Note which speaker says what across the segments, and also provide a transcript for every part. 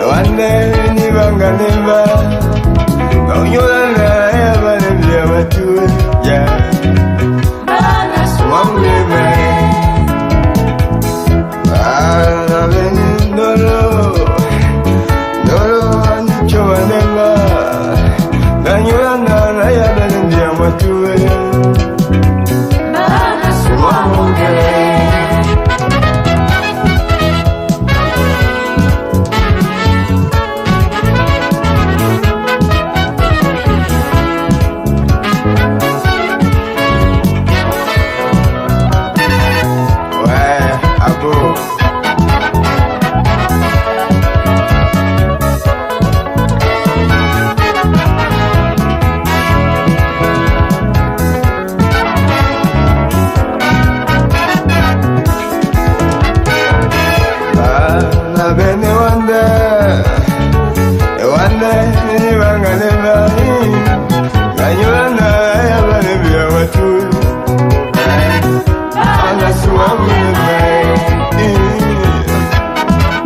Speaker 1: Ewande ni banganeva Baunyola ya banebya watu ya Bana swamleme Bana beni ndolo Ndolo anicho waneva Baunyola ya banebya watu ya Bana swamleme Ewande ni banganeva Ganyola ya banebya watu Bana swamleme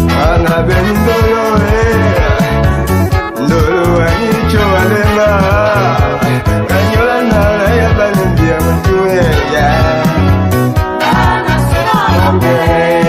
Speaker 1: Bana beni ndolo Ndolo anicho waneva Ganyola ya banebya watu Bana swamleme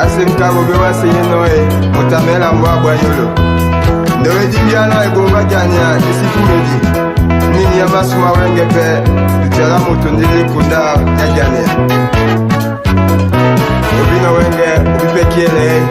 Speaker 1: Asimkabo bewasi yenoe mutamela mbwabwa yolo Ndowe jinjana egomba janya isifumeji Nini ya masuma wenge pe Tuchala mutu ndili kunda jajania Ubino wenge ubipekiele